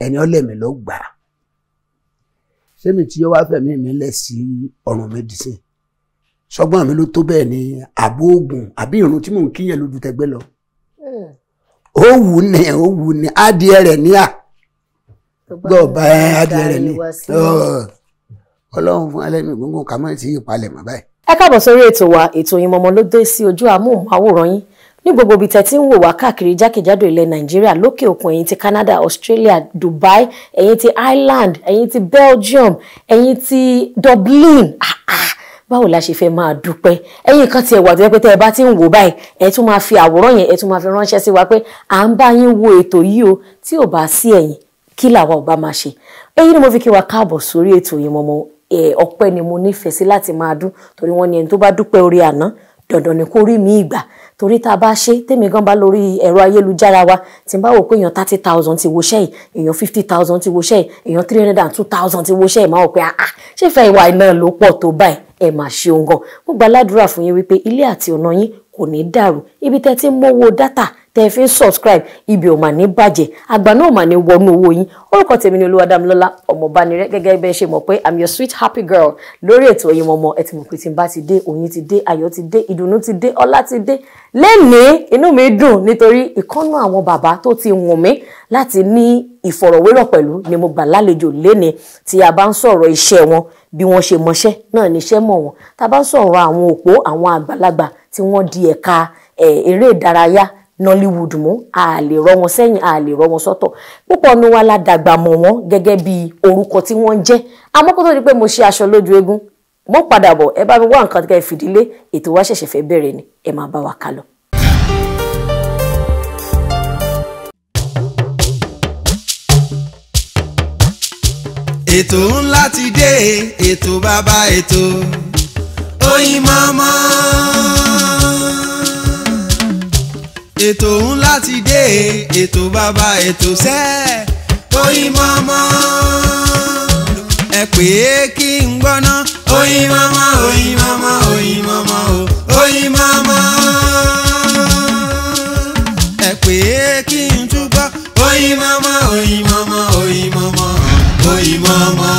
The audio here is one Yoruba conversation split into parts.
ẹni ọlẹ́mi ló gbà á sẹ́mi tí ó wá fẹ̀mí mi lẹ̀ sí ọ̀run medicine ṣọgbọ́n mi ló tó bẹ́ẹ̀ ni àbó oògùn àbí ìrun tí mò ń kíyàn lójú tẹgbẹ́ lọ ó wù ní adìẹ rẹ̀ ní à gbọ́ọ̀bá adìẹ rẹ̀ ní ọlọ́run fún alẹ́ mi gbogbo kà mọ́ sí ìpalẹ̀ mọ́ báyìí. ẹ káàbọ̀ sórí ètò wa ètò Yín Mọ̀mọ́ ló dé sí ojú amóhùnmáwòrán yín ní gbogbo ibi tẹ́ ti ń wò wá káàkiri jákèjádò ilẹ̀ Nàìjíríà lókè òkun ẹ̀yin ti Canada, Australia, Dubai, ẹ̀yin ti Ireland, ẹ̀yin ti Belgium, ẹ̀yin ti Dublin. Báwo la ṣe fẹ́ máa dúpẹ́ ẹ̀yin kan tiẹ̀ wà tó yẹ pé tẹ́ ẹ bá ti ń wò báyìí ẹ tún máa fi àwòrán yẹn ẹ tún máa fi ránṣẹ́ sí wa pé à ń bá yín wo ètò yìí o tí ò bá sí ẹ̀yin kí làwa ò bá máa ṣe. èyí ni mo fi kí wa káàbọ̀ sórí ètò Yín Mọ̀mọ́. Ọpẹ́ ni mo nífẹ̀ẹ́ sí láti máa dún torí wọ́n ní ẹni tó bá dúpẹ́ orí àná dandan ni kó rí mi ìgbà torí tá a bá ṣe tèmi gan bá lórí ẹ̀rọ ayélujára wa tí n bá wò pé èèyàn 30,000 ti woṣẹ́ yìí èèyàn 50,000 ti woṣẹ́ yìí èèyàn 302,000 ti woṣẹ́ yìí máa wò pé ṣé ìfẹ́ ìwà iná ló pọ̀ tó báyìí ẹ máa ṣeun gan. mo gba aládùúrà fún yín wípé ilé àti ọ̀nà yín kò ní dàrú ibi tẹ́ ti ń mówó dátà tẹ́ fi ń subscribe ibi ò mà ní bàjẹ́ àgbà náà ò mà ní wọnú owó yín. orúkọ tèmi ni Olúwadámilọ́lá Ọmọbánirẹ́ gẹ́gẹ́ bẹ́ẹ̀ ṣe mọ̀ pé I'm your sweet happy girl lórí ètò Yín Mọ̀mọ́ ẹ ti mọ̀ pé tí n bá ti dé oyin ti dé ayọ̀ ti dé ìdùnnú ti dé ọlá ti dé. lénìí inú mi dùn nítorí ìkọ́nú àwọn bàbá tó ti wùn mí láti ní ìfọ̀rọ̀wérọ̀ pẹ̀lú ni mo gbà lálejò lénìí tí a bá ń sọ̀rọ̀ iṣẹ́ wọn bí wọ́n ṣe mọṣẹ́ náà níṣẹ́ mọ̀ wọ́n tá a bá ń sọ̀rọ̀ àwọn òpó àwọn àgbàlagbà tí wọ́n di ẹ̀ka eré ìdárayá Nollywood mú a lè rọ wọn sẹ́yìn a lè rọ wọn sọ́tọ̀ púpọ̀ ní wa la dàgbà mọ̀ wọ́n gẹ́gẹ́ bí orúkọ tí wọ́n ń jẹ́ àmọ́ kó tó di pé mo ṣe aṣọ lójú eégún mo padà bọ̀ ẹ bá mi wá nǹkan kẹ́ fìdílé ètò wa ṣẹ̀ṣẹ̀ fẹ́ bẹ̀rẹ̀ ni ẹ máa bá wa ká lọ. ètò ńlá ti dé ètò bàbá ètò Yín Mọ̀mọ́. ètò ńlá ti dé ètò bàbá ètò sẹ́ Yín Mọ̀mọ́. ẹ pè é kí n gbọ́ná Yín Mọ̀mọ́ Yín Mọ̀mọ́ Yín Mọ̀mọ́ Yín Mọ̀mọ́. ẹ pè é kí n túbọ̀ Yín Mọ̀mọ́ Yín Mọ̀mọ́ Yín Mọ̀mọ́ Yín Mọ̀mọ́.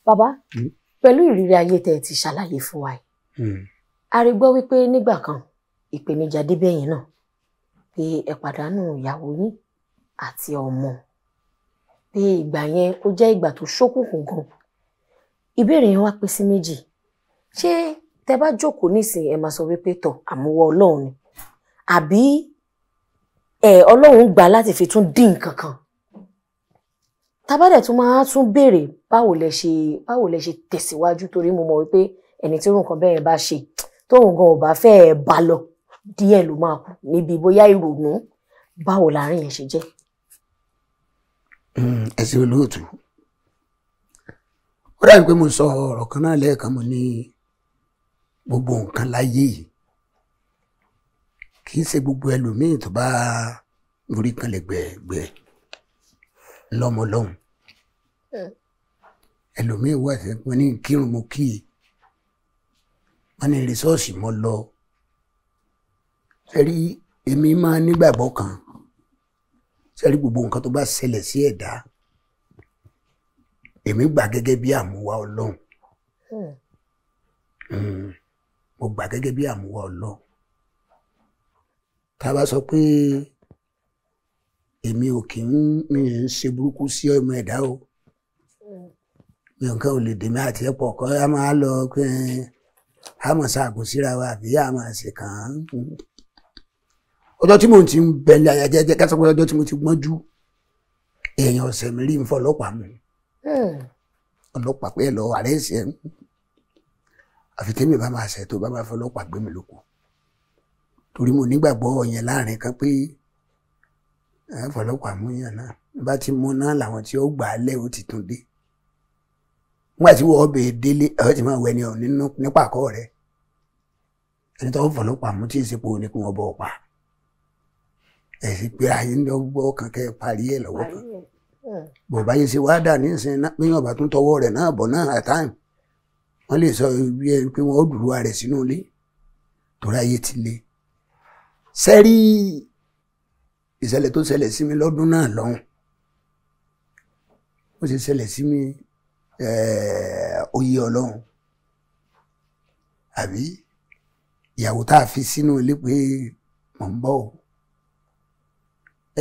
Bàbá pẹ̀lú ìrírí ayé tẹ́ ẹ ti ṣàlàyé fún wa yìí a rí gbọ́ wípé nígbà kan ìpèníjà débẹ̀yìn náà pé ẹ pàdánù ìyàwó yín àti ọmọ pé ìgbà yẹn ó jẹ́ ìgbà tó ṣókùnkùn gan. ìbéèrè yẹn wá pín sí méjì ṣé tẹ́ bá jókòó nísìnyí ẹ máa sọ wípé tọ̀ àmúwọ́ Ọlọ́run ni àbí Ọlọ́run gbà láti fi tún dín nǹkan kan tabadẹ̀ tún máa tún béèrè báwo lẹ ṣe tẹ̀síwájú torí mo mọ̀ wípé ẹni tí nǹkan bẹ́ẹ̀ bá ṣe tóun gan ò bá fẹ́ bá lọ díẹ̀ ló máa kú níbi bóyá ìrònú báwo láàrin yẹn ṣe jẹ́. ẹ ṣe olóòtú ó dàbí pé mo sọ ọ̀rọ̀ kan náà lẹ́ẹ̀kan mo ní gbogbo nǹkan láyé yìí kì í ṣe gbogbo ẹlòmíì tó bá orí kan lè gbẹ̀gbẹ̀ lọ́mọ lọ́hùn ẹlòmíì wà sí wọn ní kírun mo kí i wọn ní rìsọ́ọ̀sì mo lọ sẹ́rí èmi máa nígbàgbọ́ kan sẹ́rí gbogbo nǹkan tó bá ṣẹlẹ̀ sí ẹ̀dá èmi gbà gẹ́gẹ́ bí àmúwá Ọlọ́run mo gbà gẹ́gẹ́ bí àmúwá Ọlọ́run tá a bá sọ pé èmi ò kì í mi ń ṣe burúkú sí ọmọ ẹ̀dá o mi nǹkan ò lè dèmi àti ẹ̀pọ̀ kọ́ a máa lọ pé a máa ṣàgùn síra wa àbí a máa ṣe kàn án. ọjọ́ tí mo ti ń bẹ̀lẹ̀ àyàjẹ́jẹ́ ká sọ pé ọjọ́ tí mo ti gbọ́njú èèyàn ọ̀sẹ̀ mi rí mi fọ́ ọlọ́pàá mu ọlọ́pàá pé ẹ lọ àárẹ̀ ẹ̀sẹ̀ àfi tẹ́mi bá máa ṣẹ̀ tó bá máa fọ́ ọlọ́pàá gbé mi lóko torí mo nígbàgbọ́ yẹn láàrin kan pé fọlọ́pàá mú yàn náà bá ti mú náà làwọn tí ó gbà á lẹ́ ó ti tún dé nígbà tí wọ́n bèè délé ẹ̀ ti máa wẹ ni ọ̀ nípa àkọ́ rẹ̀ ẹni tó fọlọ́pàá mú tí ì sípò ní kí wọ́n bọ̀ pa ẹ̀ sì pé ayé ń lọ́gbọ́ kankan parí ẹ̀ lọ́wọ́ kan bò báyìí ṣe wá dà nísìnyí náà pé yàn bá tún tọwọ́ rẹ̀ náà bọ̀ náà àtàìm wọ́n lè sọ bí ẹni pé wọ́n ó dùrú rẹ̀ sínú ilé torí ayé ti le sẹ́rí ìṣẹ̀lẹ̀ tó ṣẹlẹ̀ sí mi lọ́dún náà lọ́hùn ó sì ṣẹlẹ̀ sí mi oyè ọlọ́run àbí ìyàwó tá a fi sínú ilé pé mò ń bọ̀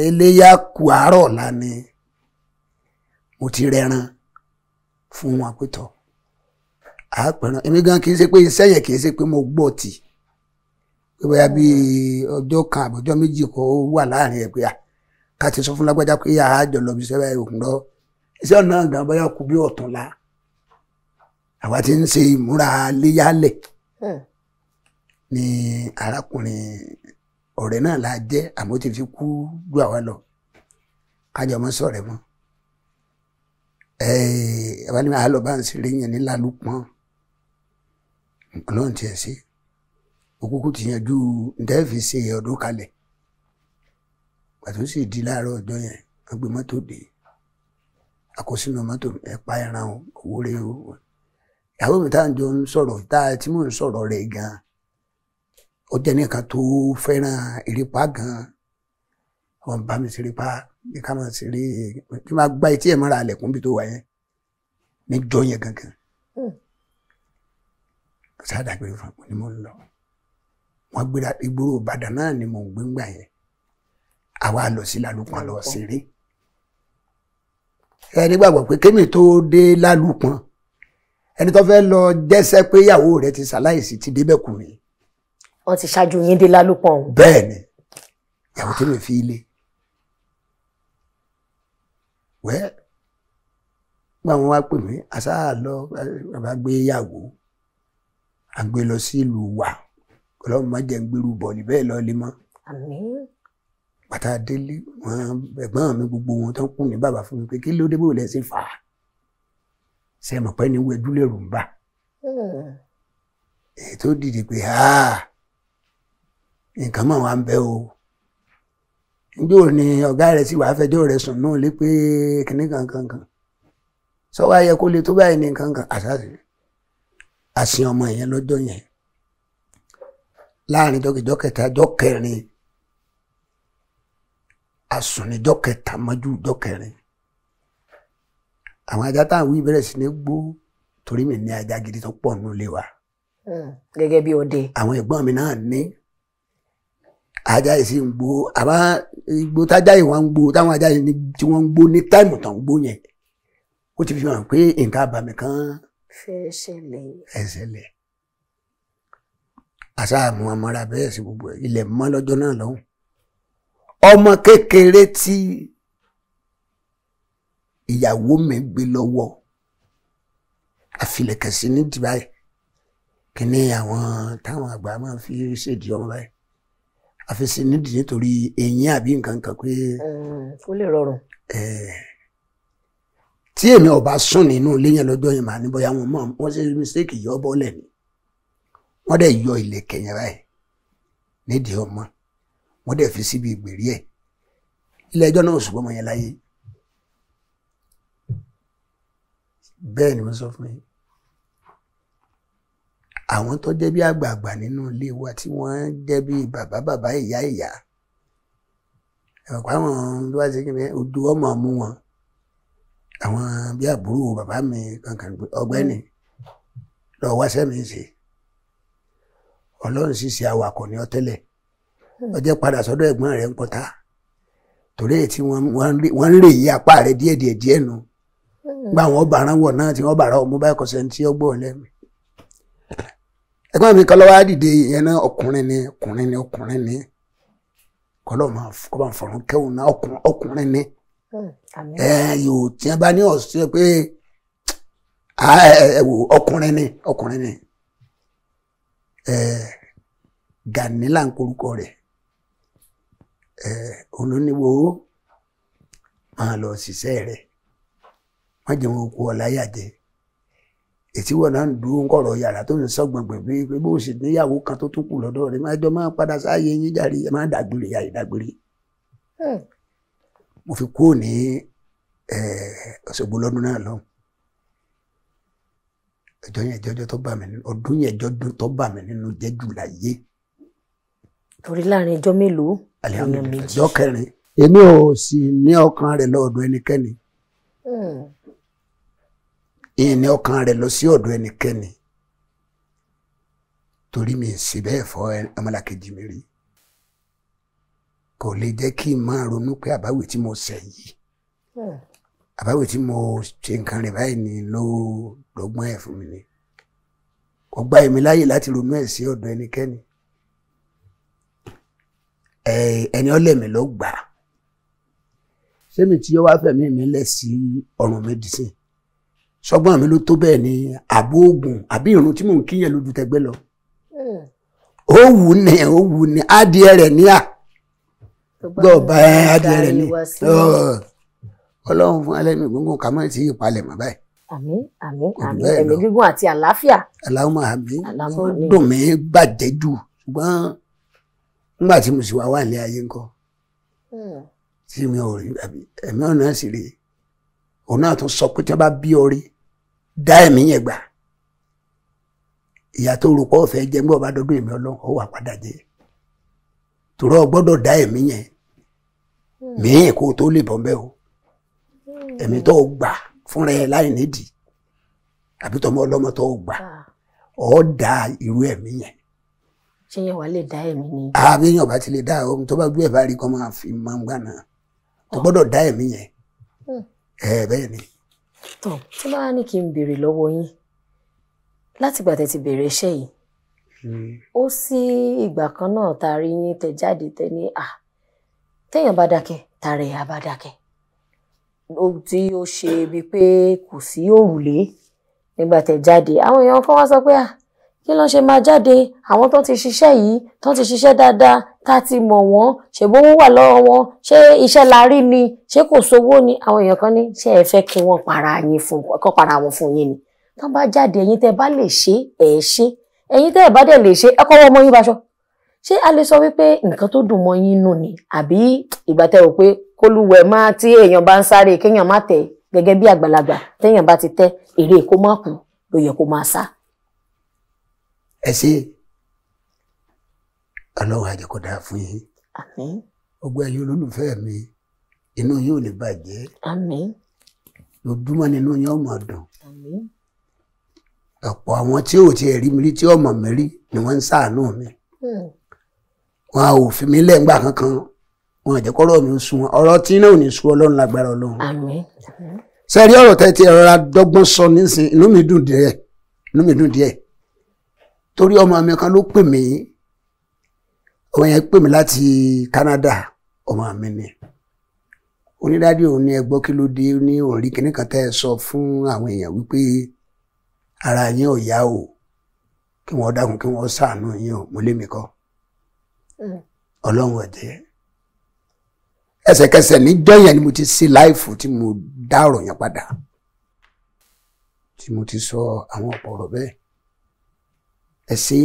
eléyà kù àárọ̀ ọ̀la ni mo ti rẹran fún wọn pé tọ̀ àpẹran èmi gan kì í ṣe pé iṣẹ́ yẹn kì í ṣe pé mo gbọ́ tì pé bóyá bí ọjọ́ kan àbọ̀jọ́ méjì kó wà láàrin ẹ̀ pé ká ti sọ fún lágbájá pé àjọ lọ bí iṣẹ́ òkun lọ iṣẹ́ ọ̀nà gan bóyá kù bí ọ̀túnla àwa ti ń ṣe ìmúra léyálẹ̀ ni arákùnrin ọ̀rẹ́ náà la jẹ́ àmọ́ ti fi kú ju àwa lọ kájọ mọ́ sọ̀rẹ́ mọ́ ẹ̀wá ni màá lọ bá ń ṣeré yẹn ní lálùpọ̀n ọlọ́run tiẹ̀ sí òkúkú ti yanjú ǹdẹ́ fi ṣe ọdún kalẹ̀ pàtó sì di láàárọ̀ ọjọ́ yẹn wọ́n gbé mọ́tò dé àkọsínú mọ́tò ẹ̀pá ẹran owó rẹ̀ o ìyàwó mi táà ń jọ ń sọ̀rọ̀ tí mò ń sọ̀rọ̀ rẹ̀ gan-an ó jẹ́ nìkan tó fẹ́ràn erépa gan-an wọ́n bá mi ṣerépa bí ká máa ṣeré kí máa gbá etí ẹ̀ mọ́ra àlẹ̀kùn bí tó wà yẹn níjọ́ yẹn gangan sáàdàgbére fún mi ni mo ń lọ wọ́n gbéra ìgboro Ìbàdàn náà ni mò ń gbé ńgbà yẹn àwa lọ sí Lálùpọ̀n lọ ṣeré ẹni gbàgbọ́ pé kémi tó dé Lálùpọ̀n ẹni tó fẹ́ lọ jẹ́sẹ́ pé ìyàwó rẹ̀ ti ṣaláìsí ti débẹ̀ kù mí. wọ́n ti ṣáájú yín dé Lálùpọ̀n. bẹ́ẹ̀ ni ìyàwó tí mi fi ilé wẹ́ gbà wọ́n wá pè mí àṣà lọ bàbá gbé ìyàwó àgbé lọ sí ìlú wa ọlọ́run má jẹ́ ń gbèrú bọ̀ọ̀lì bẹ́ẹ̀ lọ lé mọ́. àmín. bàtà délé wọn ẹ̀gbọ́n mi gbogbo wọn tó ń kún ní bàbá fún mi pé kí ló dé bó lẹ ṣe fà á ṣe mọ̀ pé ní wẹ́jú lè rùn bá èyí tó dìde pé nǹkan mọ̀ wá ń bẹ o njó ni ọ̀gá rẹ̀ sì wàá fẹjọ́ rẹ̀ sùn náà lé pé kìnnì kankan sọ wá yẹ kó lè tó báyìí ní kankan àṣàṣì àṣìn ọmọ yẹn lọ́jọ́ yẹn láàrin jọ́kẹjọ́ kẹta jọ́ kẹrin àsùn ní jọ́ kẹta mọ́jú jọ́ kẹrin àwọn ajá táwọn wí bẹ̀rẹ̀ sí ní gbó torí mi ní ajá gidi tó pọ̀ nínú ilé wa. gẹ́gẹ́ bí ọdẹ. àwọn ẹ̀gbọ́n mi náà ní ajá yìí sì ń gbó àmọ́ igbó tájá yìí wọ́n ń gbó táwọn ajá yìí tí wọ́n ń gbó ní táìmù tó ń gbó yẹn ó ti fi hàn pé nǹkan àbàmì kan fẹ́ ṣẹlẹ̀. àṣà àmú ọmọra bẹ́ẹ̀ sí gbogbo ilẹ̀ mọ́ lọ́jọ́ náà lọ́hùn ọmọ kékeré tí ìyàwó mi gbé lọ́wọ́ àfilẹ̀kẹ̀sí ní dìbáyì kí ni àwọn táwọn àgbà máa fi ṣèdí ọmọ báyìí àfẹsí nídìí nítorí eyín àbí nǹkan kan pé ó lè rọrùn. tí èmi ọba sùn nínú ilé yẹn lọ́jọ́ yẹn màá ní bóyá wọn mọ̀ wọ́n ṣe mistake yọ bọ́ọ̀lẹ̀ ni wọ́n dẹ̀ yọ ìlẹ̀kẹ̀ yẹn báyìí nídìí ọmọ wọ́n dẹ̀ fi síbi ìgbèrí ẹ̀ ilé ẹjọ́ náà ṣùgbọ́n ọmọ yẹn láyé bẹ́ẹ̀ ni mo sọ fún yín àwọn tó jẹ́ bí àgbààgbà nínú ilé wa tí wọ́n jẹ́ bí bàbá ìyá ẹ̀kọ́ àwọn tó wá sí kí ni ojú ọmọ mú wọn àwọn bí àbúrò bàbá mi kankan ọ̀gbẹ́ni lọ wáṣẹ́ mi ṣe ọlọ́run sì ṣe awakọ̀ ní ọtẹ́lẹ̀ ọjọ́ padà sọ́dọ̀ ẹ̀gbọ́n rẹ̀ ń pọ̀ta torí tí wọ́n ń rè yí apá rẹ̀ díẹ̀ nu gba àwọn ọba wọ̀ náà tí wọ́n bàrà ọmọ báyìí kọsẹ̀ tí ó gbọ́ lẹ́nu ẹ̀gbọ́n mi kan lọ́wọ́ á dìde ìyẹn náà ọkùnrin ni kọ́lọ́ máa fọ̀rọ̀ kẹ́hùn náà ọkùnrin ni yóò tí wọ́n bá ní ọ̀sẹ̀ pé ọkùnrin ni Gani là ń korúkọ rẹ̀ olóníwó máa lọ ṣiṣẹ́ rẹ̀ wọ́n jẹun oko ọ̀láyà jẹ ètí wọn náà ń dúró ń kọ̀rọ̀ yàrá tó ń sọ́gbọ̀ngbọ̀n pé bó ṣe níyàwó kan tó tún kù lọ́dọ̀ rẹ̀ máa jọ máa padà sáàyè yín jàre ẹ máa dàgbére àyè dàgbére mo fi kúrò ní Òṣogbo lọ́dún náà lọ́hùn ọjọ́ yẹn jọjọ́ tó bà mí nínú ọdún yẹn jọdún tó bà mí nínú jẹ́ jù láyé. torí láàrin ọjọ́ mélòó alihamudulilayi ọjọ́ kẹrin èmi ò sì ní ọkàn rẹ̀ lọ ọ̀dọ̀ ẹnikẹ́ni ìyìn ní ọkàn rẹ̀ lọ sí ọ̀dọ̀ ẹnikẹ́ni torí mi sì bẹ́ẹ̀ fọ́ ọmọlàkejì mi rí kò lè jẹ́ kí n máa ronú pé àbáwí tí mo ṣẹ̀ yìí àbáwí tí mo ṣe nǹkan rẹ̀ báyìí ni ló dọ́gbọ́n ẹ̀ fún mi ni kò gba èmi láyè láti ronú ẹ̀ sí ọ̀dọ̀ ẹnikẹ́ni ẹni ọlẹ́mi ló gbà á sẹ́mi tí ó wá fẹ̀mí mi lẹ̀ sí ọ̀run medicine ṣọgbọ́n mi ló tó bẹ́ẹ̀ ni àbó oògùn àbí ìrun tí mò ń kíyàn lójú tẹgbẹ́ lọ ó wù ní adìẹ rẹ̀ ní à gbọ́ọ̀bá adìẹ rẹ̀ ní ọlọ́run fún alẹ́mí gbogbo kà máa ti ìpalẹ̀ mọ́ báyìí. àmín àmín àmín ẹ̀mí gígùn àti àlàáfíà. aláwọ̀ àmín dùn mí bàjẹ́ jù ṣùgbọ́n nígbà tí mo sì wá wà ní ayé ńkọ́ tí mi ò rí ẹ̀mí ọ̀nà sì rí òun náà tún sọ pé tí wọ́n bá bí ọ rí dá ẹ̀mí yẹn gbà ìyá tó rò pọ̀ fẹ́ jẹ́ ńgbọ́ bá dọ́dún èmi ọlọ́run ó wà padà jẹ́ tòrọ́ gbọ́dọ̀ dá ẹ̀mí yẹn míì kó tó lè bọ́ mbẹ́ o ẹ̀mí tó gbà fúnra ẹ̀ láì nídìí àbí tọmọ ọlọ́mọ tó gbà ọ̀ dá irú ẹ̀mí yẹn. ṣé yẹn wà lè dá ẹ̀mí ni. àbí yẹn ọba ti lè dá ohun tó bá gbé ẹ̀ bá rí kọ́ máa fi máa ń gbàna tó gbọ́dọ̀ dá ẹ̀mí yẹn bẹ́ẹ̀ ni. tán tí bá ní kí n béèrè lọ́wọ́ yín látìgbà tẹ́ ti bẹ̀rẹ̀ iṣẹ́ yìí ó sí ìgbà kan náà tá a rí yín tẹ́ jáde tẹ́ ní téèyàn bá dákẹ́ tààrẹ á bá dákẹ́ tí ó ṣe bíi pé kò sí òrùlé nígbà tẹ́ jáde àwọn èèyàn kan wá sọ pé kí ló ń ṣe máa jáde àwọn tó ti ṣiṣẹ́ yìí tó ti ṣiṣẹ́ dáadáa tá a ti mọ̀ wọ́n ṣèbówó wà lọ́wọ́ wọn ṣé iṣẹ́ la rí ni ṣé kò sówó ni àwọn èèyàn kan ní ṣé ẹ fẹ́ kí wọ́n para wọn fún yín ni tán bá jáde ẹ̀yin tẹ́ bá lè ṣe ṣe ẹ̀yin tẹ́ ẹ̀ bá dẹ̀ lè ṣe ẹ kọ́ wọ́n mọ́ yín baṣọ ṣé a lè sọ wípé nǹkan tó dùn mọ́ yín nù ni àbí ìgbà tẹ́ rò pé kólúwẹ̀ máa tí èèyàn bá ń sáré kéèyàn má tẹ̀ gẹ́gẹ́ bí àgbàlagbà téèyàn bá ti tẹ́ èrè kó má kú ló yẹ kó máa sá. ẹ ṣe ọlọ́run á jẹ́ kó dáa fún yín àmín gbogbo ẹ̀yin olólùfẹ́ mi inú yóò ní bàjẹ́ àmín lójúmọ́ nínú yín ó máa dùn àmín ọ̀pọ̀ àwọn tí ò tiẹ̀ rí mi rí tí ọmọ mi rí ni wọ́n ń ṣàánú mi wọn ò fi mí lẹ́ngbà kankan wọn àjẹ́ kọ́rọ̀ mi ó sun wọn ọ̀rọ̀ tí náà ò ní sun ọlọ́run lágbára ọlọ́run. àmín. sẹ́rí ọ̀rọ̀ tẹ́ ti ẹ̀rọ dọ́gbọ́n sọ nísìn inú mi dùn díẹ̀ torí ọmọ mi kan ló pè mí ọmọ yẹn pè mí láti Canada ọmọ mi ni onídàájú òun ní ẹgbọ́ kí ló dé ní òrí kìnnì kan tẹ́ ẹ sọ fún àwọn èèyàn wípé ara yín ò yá o kí wọ́n dákun kí wọ́n ṣàánú yín o mo lé mi kọ́ ọlọ́run ọ̀jẹ́ ẹsẹ̀kẹsẹ̀ níjọ́ yẹn ni mo ti ṣe láìfù tí mo dá ọ̀rọ̀ yẹn padà tí mo ti sọ àwọn ọ̀pọ̀ ọ̀rọ̀ bẹ́ẹ̀ ẹ ṣe